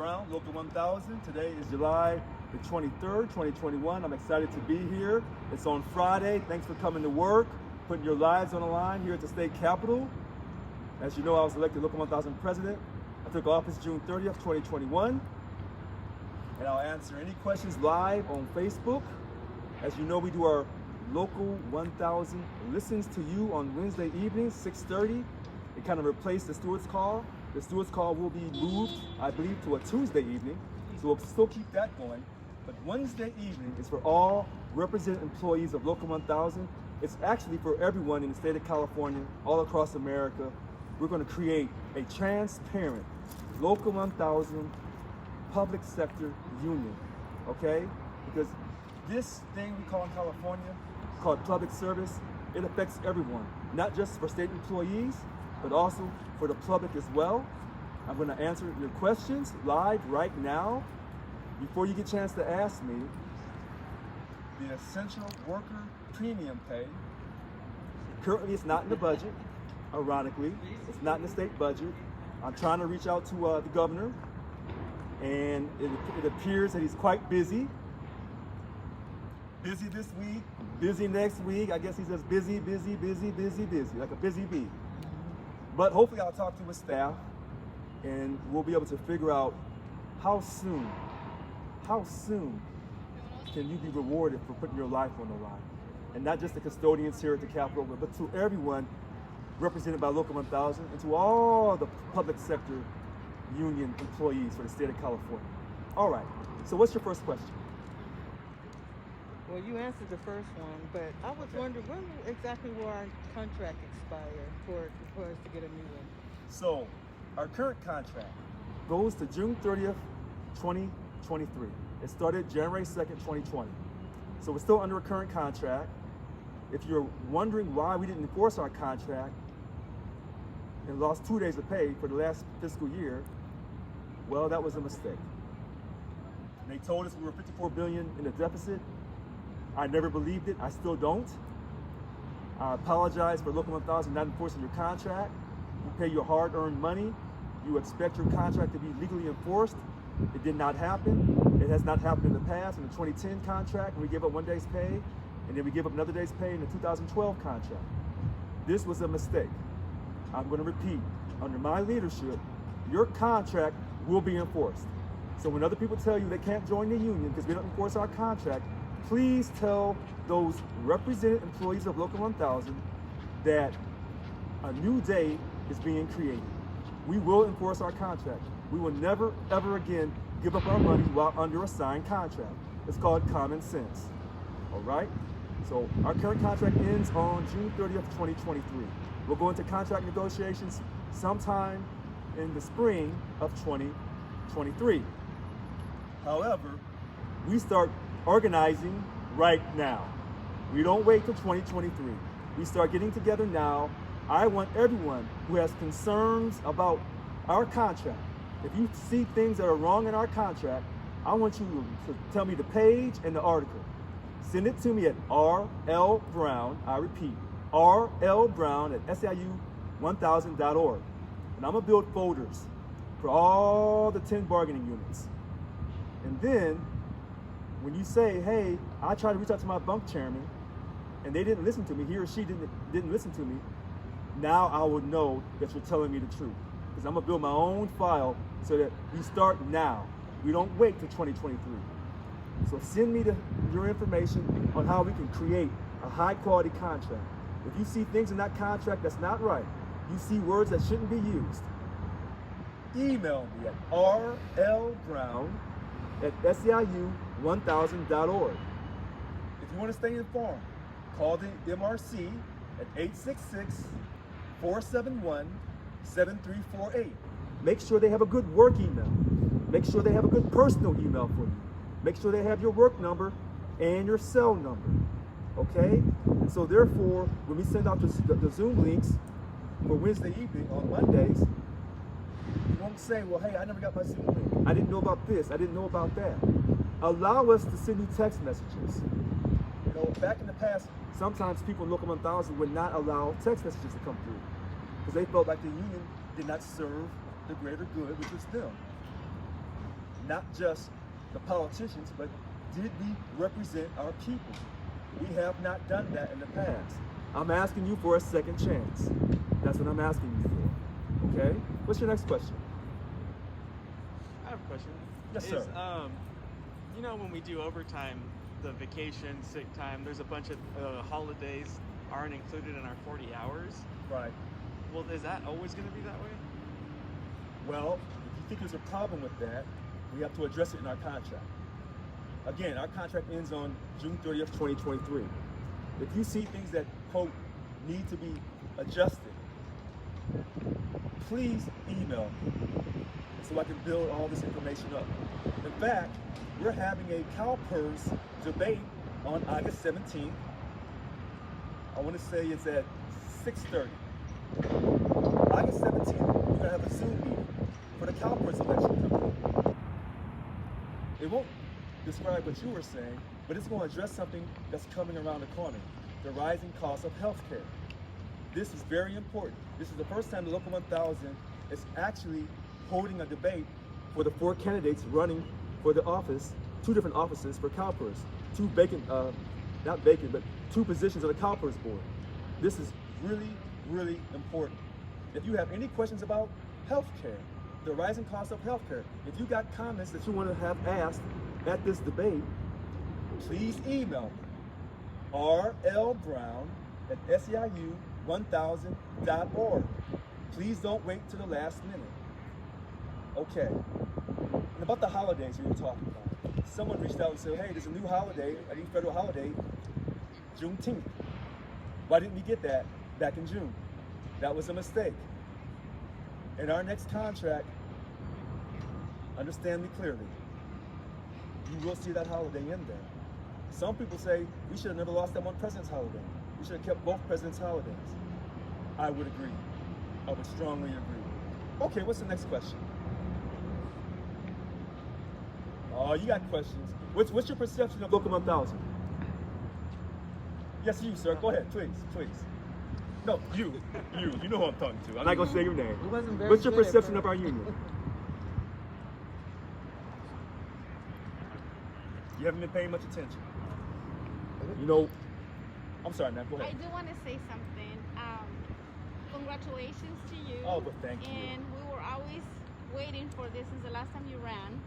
Brown, Local 1000. Today is July the 23rd, 2021. I'm excited to be here. It's on Friday. Thanks for coming to work, putting your lives on the line here at the state capitol. As you know, I was elected Local 1000 president. I took office June 30th, 2021. And I'll answer any questions live on Facebook. As you know, we do our Local 1000 listens to you on Wednesday evenings, 6:30. It kind of replaced the Stewart's Call. The Stewart's Call will be moved, I believe, to a Tuesday evening. So we'll still keep that going. But Wednesday evening is for all represented employees of Local 1000. It's actually for everyone in the state of California, all across America. We're going to create a transparent Local 1000 public sector union, okay? Because this thing we call in California, called public service, it affects everyone, not just for state employees, but also for the public as well. I'm going to answer your questions live right now. Before you get a chance to ask me, the essential worker premium pay, currently it's not in the budget, ironically. It's not in the state budget. I'm trying to reach out to the governor, and it appears that he's quite busy. Busy this week, busy next week. I guess he's just busy, like a busy bee. But hopefully I'll talk to his staff and we'll be able to figure out how soon can you be rewarded for putting your life on the line? And not just the custodians here at the Capitol, but to everyone represented by Local 1000 and to all the public sector union employees for the state of California. All right, so what's your first question? Well, you answered the first one, but I was wondering when exactly will our contract expire for us to get a new one? So, our current contract goes to June 30th, 2023. It started January 2nd, 2020. So we're still under a current contract. If you're wondering why we didn't enforce our contract and lost 2 days of pay for the last fiscal year, well, that was a mistake. They told us we were $54 billion in a deficit. I never believed it. I still don't. I apologize for Local 1000 not enforcing your contract. You pay your hard-earned money. You expect your contract to be legally enforced. It did not happen. It has not happened in the past. In the 2010 contract, we gave up 1 day's pay, and then we gave up another day's pay in the 2012 contract. This was a mistake. I'm going to repeat. Under my leadership, your contract will be enforced. So when other people tell you they can't join the union because we don't enforce our contract, please tell those represented employees of Local 1000 that a new day is being created. We will enforce our contract. We will never, ever again give up our money while under a signed contract. It's called common sense, all right? So our current contract ends on June 30th, 2023. We'll go into contract negotiations sometime in the spring of 2023. However, we start organizing right now. We don't wait till 2023. We start getting together now. I want everyone who has concerns about our contract. If you see things that are wrong in our contract, I want you to tell me the page and the article. Send it to me at R.L. Brown, I repeat, R.L. Brown at SEIU1000.org. And I'm gonna build folders for all the 10 bargaining units. And then when you say, hey, I tried to reach out to my bunk chairman and they didn't listen to me, he or she didn't listen to me, now I would know that you're telling me the truth. Because I'm gonna build my own file so that we start now. We don't wait till 2023. So send me your information on how we can create a high quality contract. If you see things in that contract that's not right, you see words that shouldn't be used, email me at rlbrown@SEIU1000.org. If you want to stay informed, call the MRC at 866-471-7348. Make sure they have a good work email. Make sure they have a good personal email for you. Make sure they have your work number and your cell number, okay? And so therefore, when we send out the Zoom links for Wednesday evening on Mondays, you won't say, well, hey, I never got my Zoom link. I didn't know about this, I didn't know about that. Allow us to send you text messages. You know, back in the past, sometimes people in Local 1000 would not allow text messages to come through because they felt like the union did not serve the greater good, which was them. not just the politicians, but did we represent our people? We have not done that in the past. I'm asking you for a second chance. That's what I'm asking you for. Okay? What's your next question? I have a question. Yes, sir. You know, when we do overtime, the vacation, sick time, there's a bunch of holidays aren't included in our 40 hours. Right. Well, is that always going to be that way? Well, if you think there's a problem with that, we have to address it in our contract. Again, our contract ends on June 30th, 2023. If you see things that, quote, need to be adjusted, please email me so I can build all this information up. In fact, we're having a CalPERS debate on August 17th. I want to say it's at 6:30. August 17th, we're going to have a Zoom meeting for the CalPERS election coming up. It won't describe what you were saying, but it's going to address something that's coming around the corner, the rising cost of healthcare. This is very important. This is the first time the Local 1000 is actually holding a debate for the 4 candidates running for the office, 2 different offices for CalPERS, 2 vacant, not vacant, but 2 positions on the CalPERS board. This is really, really important. If you have any questions about healthcare, the rising cost of healthcare, if you got comments that you want to have asked at this debate, please email me, rlbrown@seiu1000.org. Please don't wait till the last minute. Okay, and about the holidays we were talking about. Someone reached out and said, hey, there's a new holiday, a new federal holiday, Juneteenth. Why didn't we get that back in June? That was a mistake. In our next contract, understand me clearly, you will see that holiday in there. Some people say we should have never lost that one president's holiday. We should have kept both presidents' holidays. I would agree. I would strongly agree. Okay, what's the next question? Oh, you got questions. What's your perception of Local 1000? Yes, you, sir. Go ahead, please. No, you know who I'm talking to. I'm not gonna say your name. It wasn't very What's your good at perception of first. our union? You haven't been paying much attention. You know, I'm sorry, man. Go I ahead. do want to say something. Congratulations to you. Oh, but thank you. And we were always waiting for this since the last time you ran.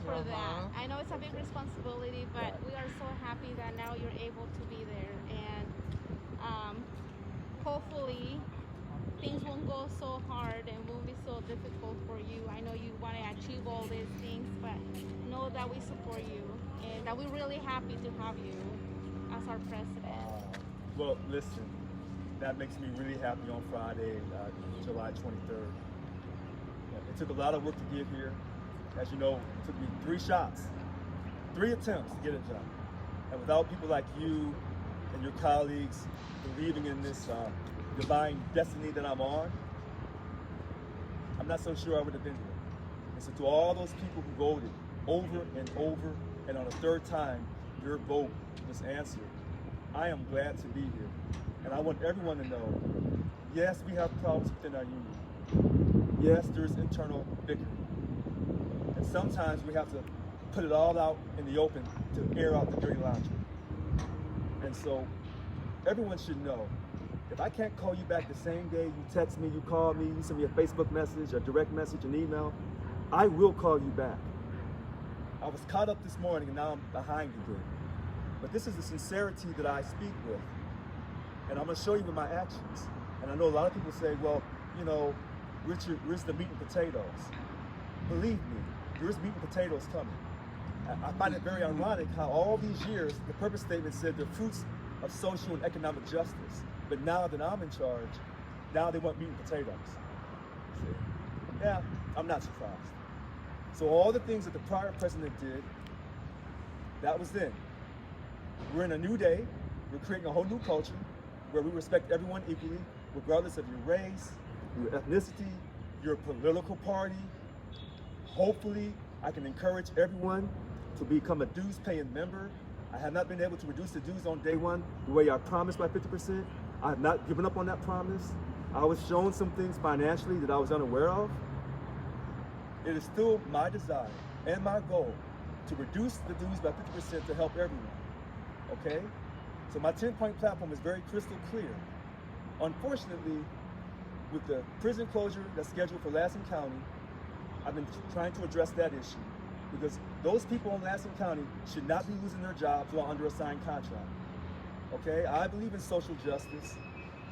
For that, I know it's a big responsibility, but we are so happy that now you're able to be there, and hopefully things won't go so hard and won't be so difficult for you. I know you want to achieve all these things, but know that we support you and that we're really happy to have you as our president. Well, listen, that makes me really happy on Friday, July 23rd. It took a lot of work to get here. As you know, it took me 3 shots, 3 attempts to get it done. And without people like you and your colleagues believing in this divine destiny that I'm on, I'm not so sure I would have been here. And so to all those people who voted over and over, and on the 3rd time, your vote was answered, I am glad to be here. And I want everyone to know, yes, we have problems within our union. Yes, there's internal bickering. And sometimes we have to put it all out in the open to air out the dirty laundry. And so everyone should know, if I can't call you back the same day, you text me, you call me, you send me a Facebook message, a direct message, an email, I will call you back. I was caught up this morning and now I'm behind again. But this is the sincerity that I speak with. And I'm gonna show you with my actions. And I know a lot of people say, well, you know, Richard, where's the meat and potatoes? Believe me, there's meat and potatoes coming. I find it very ironic how all these years, the purpose statement said the fruits of social and economic justice. But now that I'm in charge, now they want meat and potatoes. See? Yeah, I'm not surprised. So all the things that the prior president did, that was then. We're in a new day. We're creating a whole new culture where we respect everyone equally, regardless of your race, your ethnicity, your political party. Hopefully, I can encourage everyone to become a dues-paying member. I have not been able to reduce the dues on day one the way I promised by 50%. I have not given up on that promise. I was shown some things financially that I was unaware of. it is still my desire and my goal to reduce the dues by 50% to help everyone. Okay? So my 10-point platform is very crystal clear. Unfortunately, with the prison closure that's scheduled for Lassen County, I've been trying to address that issue because those people in Lassen County should not be losing their jobs while under a signed contract. Okay? I believe in social justice.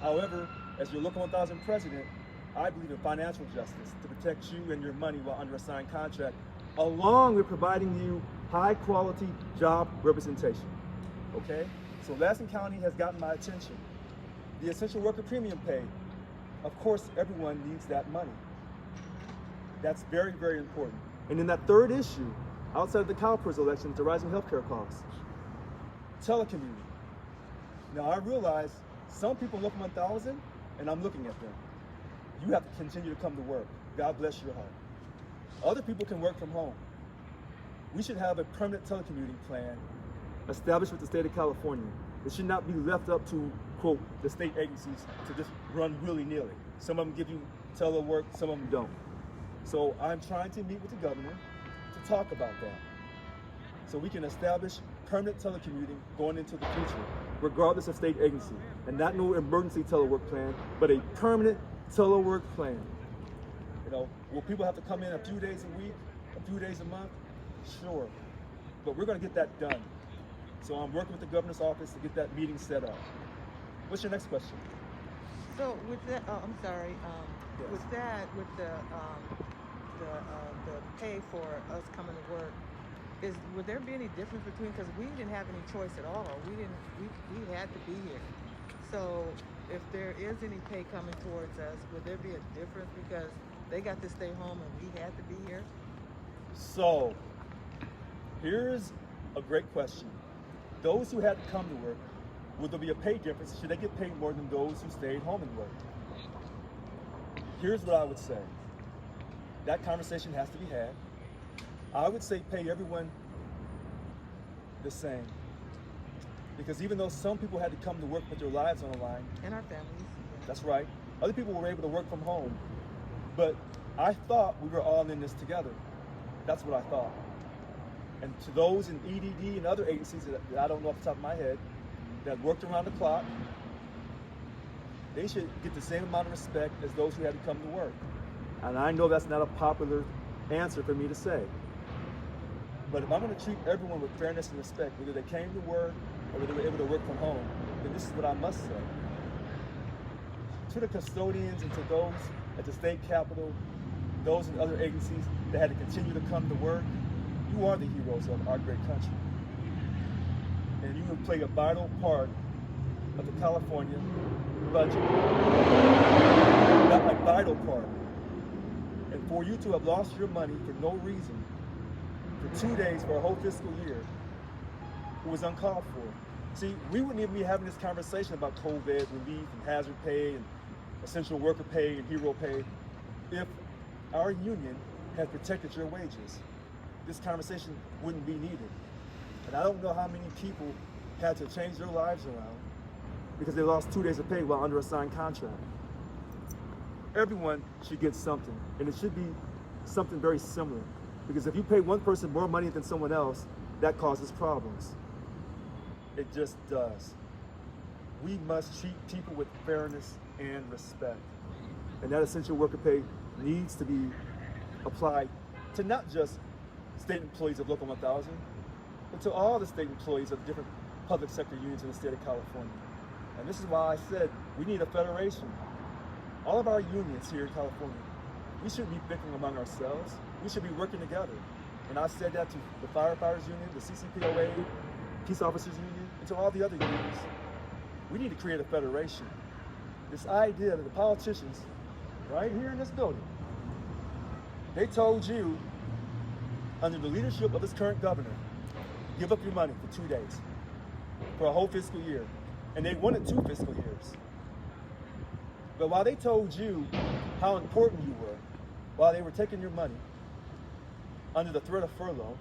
However, as your Local 1000 president, I believe in financial justice to protect you and your money while under a signed contract, along with providing you high quality job representation. Okay? So Lassen County has gotten my attention. The essential worker premium pay, of course, everyone needs that money. That's very, very important. And then that third issue, outside of the CalPERS elections, the rising healthcare costs, telecommuting. Now I realize some people look 1,000, and I'm looking at them. You have to continue to come to work. God bless your heart. Other people can work from home. We should have a permanent telecommuting plan established with the state of California. It should not be left up to, quote, the state agencies to just run willy-nilly. Some of them give you telework, some of them don't. So I'm trying to meet with the governor to talk about that. So we can establish permanent telecommuting going into the future, regardless of state agency. And not no emergency telework plan, but a permanent telework plan. You know, will people have to come in a few days a week, a few days a month? Sure. But we're gonna get that done. So I'm working with the governor's office to get that meeting set up. What's your next question? So with that, I'm sorry. Yes. With that, with the pay for us coming to work, would there be any difference between? Because we didn't have any choice at all. We had to be here. So if there is any pay coming towards us, would there be a difference because they got to stay home and we had to be here? So here's a great question. Those who had to come to work, would there be a pay difference? Should they get paid more than those who stayed home and worked? Here's what I would say. That conversation has to be had. I would say pay everyone the same. Because even though some people had to come to work with their lives on the line, And our families. that's right, other people were able to work from home. But I thought we were all in this together. That's what I thought. And to those in EDD and other agencies that I don't know off the top of my head, that worked around the clock, they should get the same amount of respect as those who had to come to work. And I know that's not a popular answer for me to say. But if I'm going to treat everyone with fairness and respect, whether they came to work or whether they were able to work from home, then this is what I must say. To the custodians and to those at the state capitol, those in other agencies that had to continue to come to work, you are the heroes of our great country. And you have played a vital part of the California budget. Not a vital part. And for you to have lost your money for no reason, for 2 days for a whole fiscal year, it was uncalled for. See, we wouldn't even be having this conversation about COVID relief and hazard pay and essential worker pay and hero pay if our union had protected your wages. This conversation wouldn't be needed. And I don't know how many people had to change their lives around because they lost 2 days of pay while under a signed contract. Everyone should get something, and it should be something very similar. Because if you pay one person more money than someone else, that causes problems. It just does. We must treat people with fairness and respect. And that essential worker pay needs to be applied to not just state employees of Local 1000, but to all the state employees of different public sector unions in the state of California. And this is why I said we need a federation. All of our unions here in California, we shouldn't be bickering among ourselves. We should be working together. And I said that to the firefighters union, the CCPOA, peace officers union, and to all the other unions. We need to create a federation. This idea that the politicians, right here in this building, they told you, under the leadership of this current governor, give up your money for 2 days, for a whole fiscal year. And they wanted 2 fiscal years. But while they told you how important you were, while they were taking your money under the threat of furlough,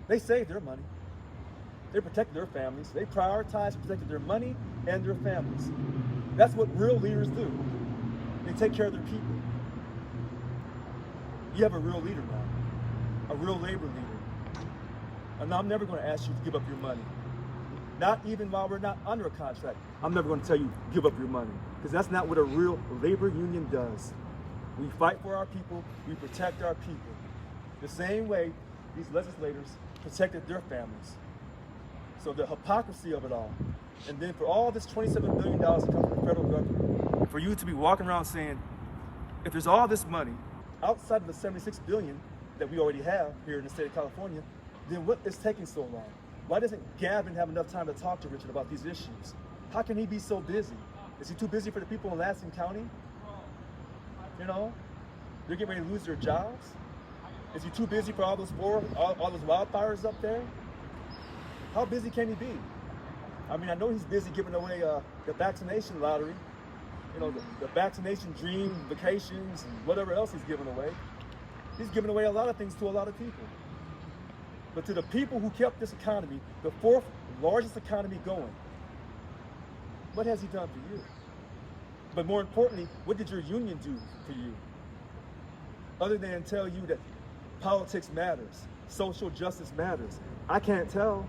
they saved their money. They protected their families. They prioritized and protected their money and their families. That's what real leaders do. They take care of their people. You have a real leader now, a real labor leader. And I'm never going to ask you to give up your money. Not even while we're not under a contract. I'm never going to tell you, give up your money. Because that's not what a real labor union does. We fight for our people, we protect our people. The same way these legislators protected their families. So the hypocrisy of it all. And then for all this $27 billion to come from the federal government, for you to be walking around saying, if there's all this money outside of the $76 billion that we already have here in the state of California, then what is taking so long? Why doesn't Gavin have enough time to talk to Richard about these issues? How can he be so busy? Is he too busy for the people in Lansing County? You know, they're getting ready to lose their jobs. Is he too busy for all those wildfires up there? How busy can he be? I mean, I know he's busy giving away the vaccination lottery, you know, the vaccination dream vacations and whatever else he's giving away. He's giving away a lot of things to a lot of people. But to the people who kept this economy, the fourth largest economy going, what has he done for you? But more importantly, what did your union do for you? Other than tell you that politics matters, social justice matters. I can't tell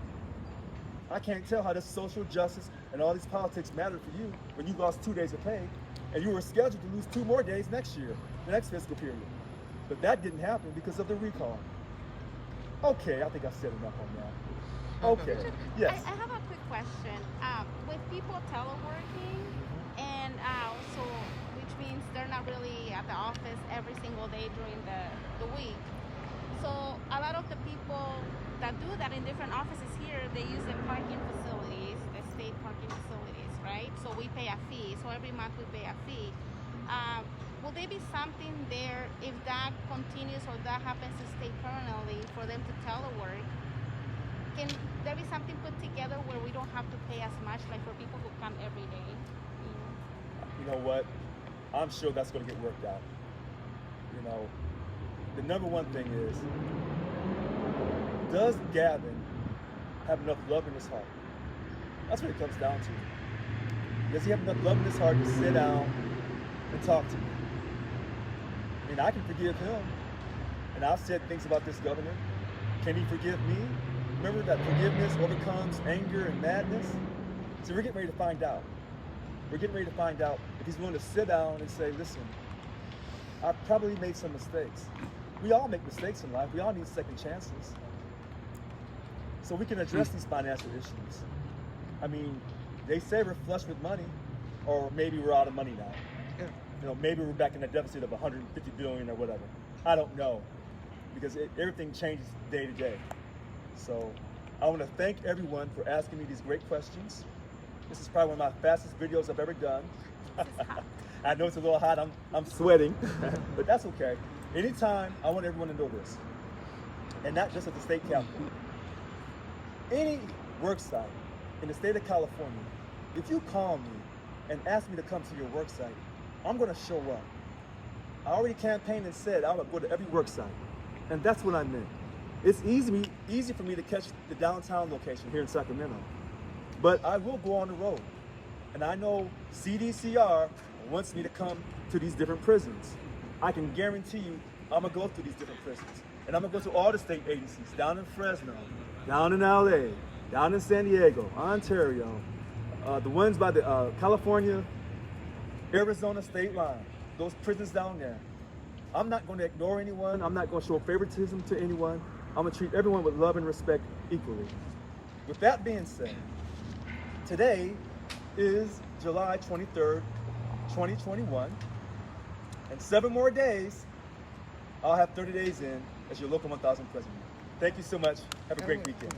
how this social justice and all these politics mattered for you when you lost 2 days of pay and you were scheduled to lose 2 more days next year, the next fiscal period. But that didn't happen because of the recall. Okay, I think I said enough on that. Okay, yes. I have a quick question. With people teleworking, and so which means they're not really at the office every single day during the week. So a lot of the people that do that in different offices here, they use the parking facilities, the state parking facilities, right? So we pay a fee. So every month we pay a fee. Will there be something there if that continues or that happens to stay permanently for them to telework? Can there be something put together where we don't have to pay as much, like for people who come every day? You know what? I'm sure that's going to get worked out. You know, the number one thing is, does Gavin have enough love in his heart? That's what it comes down to. Does he have enough love in his heart to sit down and talk to me? I mean, I can forgive him, and I've said things about this governor. Can he forgive me? Remember that forgiveness overcomes anger and madness? So we're getting ready to find out. We're getting ready to find out if he's willing to sit down and say, listen, I probably made some mistakes. We all make mistakes in life. We all need second chances. So we can address these financial issues. I mean, they say we're flush with money, or maybe we're out of money now. You know, maybe we're back in a deficit of 150 billion or whatever. I don't know, because everything changes day to day. So I want to thank everyone for asking me these great questions. This is probably one of my fastest videos I've ever done. I know it's a little hot, I'm sweating, but that's okay. Anytime, I want everyone to know this, and not just at the state capitol. Any work site in the state of California, if you call me and ask me to come to your work site, I'm going to show up. I already campaigned and said I'm going to go to every work site, and that's what I meant. It's easy for me to catch the downtown location here in Sacramento, but I will go on the road. And I know CDCR wants me to come to these different prisons. I can guarantee you I'm going to go to these different prisons. And I'm going to go to all the state agencies, down in Fresno, down in LA, down in San Diego, Ontario, the ones by the California, Arizona state line, those prisons down there. I'm not going to ignore anyone. I'm not going to show favoritism to anyone. I'm going to treat everyone with love and respect equally. With that being said, today is July 23rd, 2021, and 7 more days, I'll have 30 days in as your local 1000 president. Thank you so much. Have a great weekend.